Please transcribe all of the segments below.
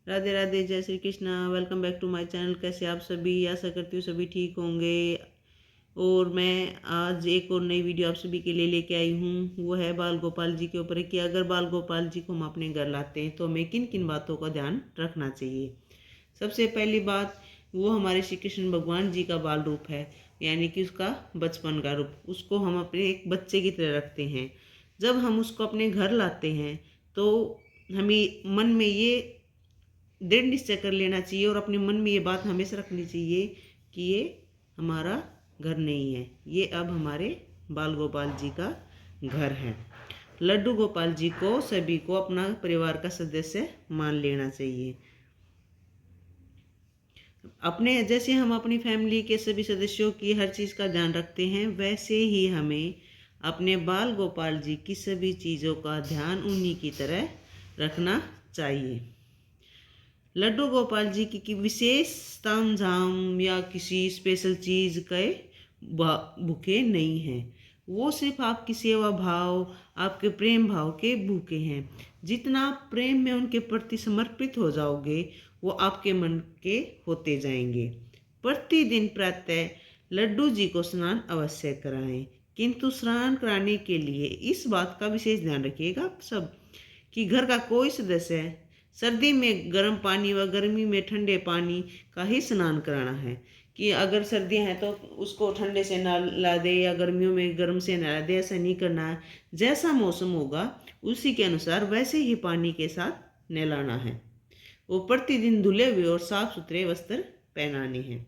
राधे राधे, जय Shri Krishna. Welcome back to my channel. कैसे आप सभी? आशा करती हूँ सभी ठीक होंगे। और मैं आज एक और नई वीडियो आप सभी के लिए लेके आई हूँ। वो है बाल गोपाल जी के ऊपर कि अगर बाल गोपाल जी को हम अपने घर लाते हैं तो हमें किन किन बातों का ध्यान रखना चाहिए। सबसे पहली बात, वो हमारे श्री कृष्ण भगवान जी का बाल रूप है, यानी कि उसका बचपन का रूप। उसको हम अपने एक बच्चे की तरह रखते हैं। जब हम उसको अपने घर लाते हैं तो हमें मन में ये दृढ़ निश्चय कर लेना चाहिए और अपने मन में ये बात हमेशा रखनी चाहिए कि ये हमारा घर नहीं है, ये अब हमारे बाल गोपाल जी का घर है। लड्डू गोपाल जी को सभी को अपना परिवार का सदस्य मान लेना चाहिए। अपने जैसे हम अपनी फैमिली के सभी सदस्यों की हर चीज़ का ध्यान रखते हैं, वैसे ही हमें अपने बाल गोपाल जी की सभी चीज़ों का ध्यान उन्हीं की तरह रखना चाहिए। लड्डू गोपाल जी की विशेष तामझाम या किसी स्पेशल चीज़ के भूखे नहीं हैं। वो सिर्फ आपकी सेवा भाव, आपके प्रेम भाव के भूखे हैं। जितना आप प्रेम में उनके प्रति समर्पित हो जाओगे, वो आपके मन के होते जाएंगे। प्रतिदिन प्रातः लड्डू जी को स्नान अवश्य कराएं, किंतु स्नान कराने के लिए इस बात का विशेष ध्यान रखिएगा आप सब कि घर का कोई सदस्य सर्दी में गर्म पानी व गर्मी में ठंडे पानी का ही स्नान कराना है। कि अगर सर्दियां हैं तो उसको ठंडे से नहला दे या गर्मियों में गर्म से नहला दे, ऐसा नहीं करना है। जैसा मौसम होगा उसी के अनुसार वैसे ही पानी के साथ नहलाना है। वो प्रतिदिन धुले हुए और साफ सुथरे वस्त्र पहनाने हैं।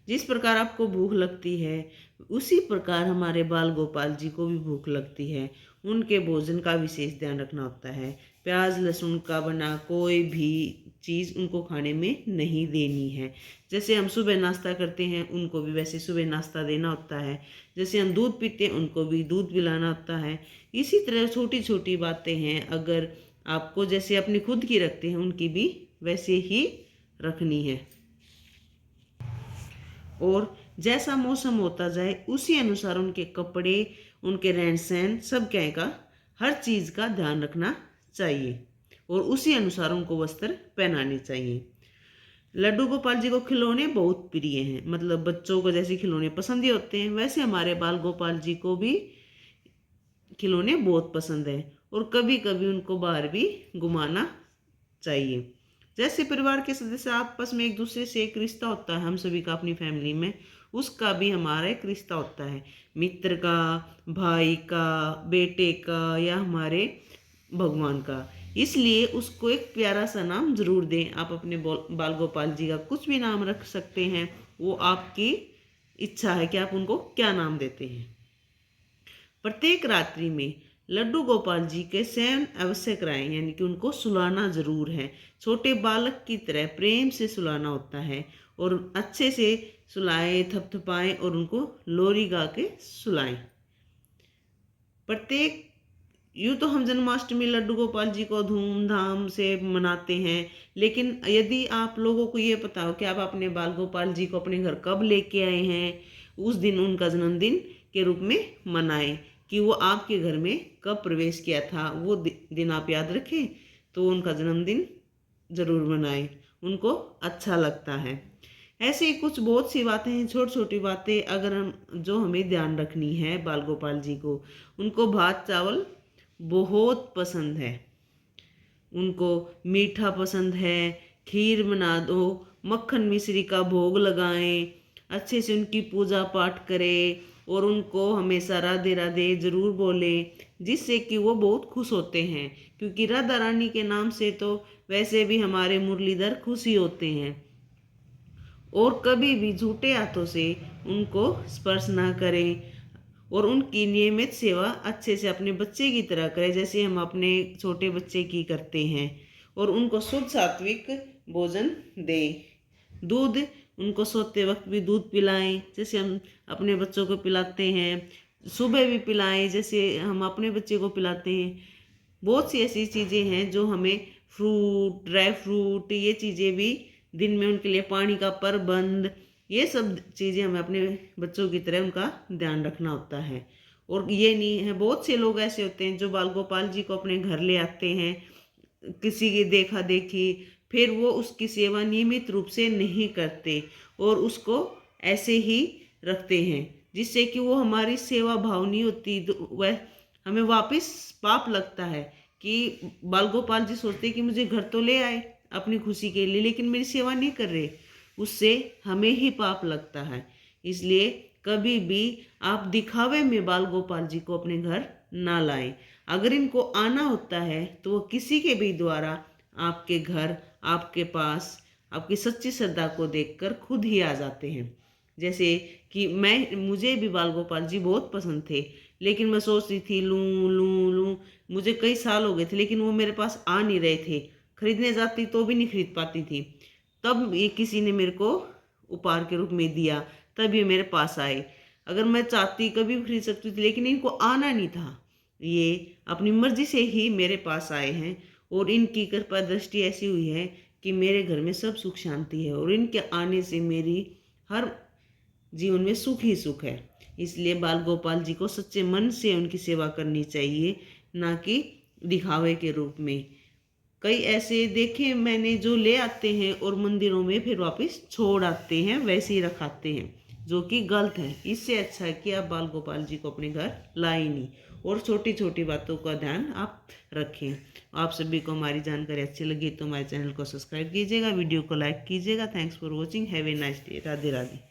जिस प्रकार आपको भूख लगती है, उसी प्रकार हमारे बाल गोपाल जी को भी भूख लगती है। उनके भोजन का विशेष ध्यान रखना होता है। प्याज लहसुन का बना कोई भी चीज़ उनको खाने में नहीं देनी है। जैसे हम सुबह नाश्ता करते हैं, उनको भी वैसे सुबह नाश्ता देना होता है। जैसे हम दूध पीते हैं, उनको भी दूध पिलाना होता है। इसी तरह छोटी छोटी बातें हैं, अगर आपको जैसे अपनी खुद की रखते हैं, उनकी भी वैसे ही रखनी है। और जैसा मौसम होता जाए उसी अनुसार उनके कपड़े, उनके रहन सहन, सब क्या का हर चीज़ का ध्यान रखना चाहिए और उसी अनुसार उनको वस्त्र पहनाने चाहिए। लड्डू गोपाल जी को खिलौने बहुत प्रिय हैं। मतलब बच्चों को जैसे खिलौने पसंद ही होते हैं, वैसे हमारे बाल गोपाल जी को भी खिलौने बहुत पसंद है और कभी कभी उनको बाहर भी घुमाना चाहिए। जैसे परिवार के सदस्य आपस में एक दूसरे से एक रिश्ता होता है हम सभी का अपनी फैमिली में, उसका भी हमारा एक रिश्ता होता है। मित्र का, भाई का, बेटे का या हमारे भगवान का। इसलिए उसको एक प्यारा सा नाम जरूर दें। आप अपने बाल गोपाल जी का कुछ भी नाम रख सकते हैं, वो आपकी इच्छा है कि आप उनको क्या नाम देते हैं। प्रत्येक रात्रि में लड्डू गोपाल जी के शयन अवश्य कराएं, यानी कि उनको सुलाना जरूर है। छोटे बालक की तरह प्रेम से सुलाना होता है और अच्छे से सुलाएं, थपथपाएं और उनको लोरी गा के सुलाएं। प्रत्येक यूँ तो हम जन्माष्टमी लड्डू गोपाल जी को धूमधाम से मनाते हैं, लेकिन यदि आप लोगों को ये पता हो कि आप अपने बाल गोपाल जी को अपने घर कब लेके आए हैं, उस दिन उनका जन्मदिन के रूप में मनाएं। कि वो आपके घर में कब प्रवेश किया था, वो दिन आप याद रखें तो उनका जन्मदिन ज़रूर मनाएं, उनको अच्छा लगता है। ऐसे ही कुछ बहुत सी बातें हैं, छोटी छोटी बातें, अगर हम जो हमें ध्यान रखनी है बाल गोपाल जी को। उनको भात चावल बहुत पसंद है, उनको मीठा पसंद है। खीर बना दो, मक्खन मिश्री का भोग लगाएं, अच्छे से उनकी पूजा पाठ करें और उनको हमेशा राधे राधे जरूर बोले, जिससे कि वो बहुत खुश होते हैं। क्योंकि राधा रानी के नाम से तो वैसे भी हमारे मुरलीधर खुश ही होते हैं। और कभी भी झूठे हाथों से उनको स्पर्श ना करें और उनकी नियमित सेवा अच्छे से अपने बच्चे की तरह करें, जैसे हम अपने छोटे बच्चे की करते हैं। और उनको शुद्ध सात्विक भोजन दें। दूध, उनको सोते वक्त भी दूध पिलाएं, जैसे हम अपने बच्चों को पिलाते हैं। सुबह भी पिलाएं जैसे हम अपने बच्चे को पिलाते हैं। बहुत सी ऐसी चीज़ें हैं जो हमें, फ्रूट, ड्राई फ्रूट, ये चीज़ें भी दिन में उनके लिए, पानी का प्रबंध, ये सब चीज़ें हमें अपने बच्चों की तरह उनका ध्यान रखना होता है। और ये नहीं है, बहुत से लोग ऐसे होते हैं जो बाल गोपाल जी को अपने घर ले आते हैं किसी की देखा देखी, फिर वो उसकी सेवा नियमित रूप से नहीं करते और उसको ऐसे ही रखते हैं, जिससे कि वो हमारी सेवा भाव नहीं होती। वह हमें वापस पाप लगता है कि बाल गोपाल जी सोचते कि मुझे घर तो ले आए अपनी खुशी के लिए, लेकिन मेरी सेवा नहीं कर रहे, उससे हमें ही पाप लगता है। इसलिए कभी भी आप दिखावे में बाल गोपाल जी को अपने घर ना लाएं। अगर इनको आना होता है तो वो किसी के भी द्वारा आपके घर, आपके पास, आपकी सच्ची श्रद्धा को देखकर खुद ही आ जाते हैं। जैसे कि मुझे भी बाल गोपाल जी बहुत पसंद थे, लेकिन मैं सोच रही थी लूं लूं लूं, मुझे कई साल हो गए थे, लेकिन वो मेरे पास आ नहीं रहे थे। खरीदने जाती तो भी नहीं खरीद पाती थी। तब ये किसी ने मेरे को उपहार के रूप में दिया, तब ये मेरे पास आए। अगर मैं चाहती कभी भी खरीद सकती थी, लेकिन इनको आना नहीं था। ये अपनी मर्जी से ही मेरे पास आए हैं और इनकी कृपा दृष्टि ऐसी हुई है कि मेरे घर में सब सुख शांति है और इनके आने से मेरी हर जीवन में सुख ही सुख है। इसलिए बाल गोपाल जी को सच्चे मन से उनकी सेवा करनी चाहिए, ना कि दिखावे के रूप में। कई ऐसे देखे मैंने जो ले आते हैं और मंदिरों में फिर वापस छोड़ आते हैं, वैसे ही रखाते हैं, जो कि गलत है। इससे अच्छा है कि आप बाल गोपाल जी को अपने घर लाए नहीं और छोटी छोटी बातों का ध्यान आप रखें। आप सभी को हमारी जानकारी अच्छी लगी तो हमारे चैनल को सब्सक्राइब कीजिएगा, वीडियो को लाइक कीजिएगा। Thanks for watching, have a nice day. Radhe Radhe.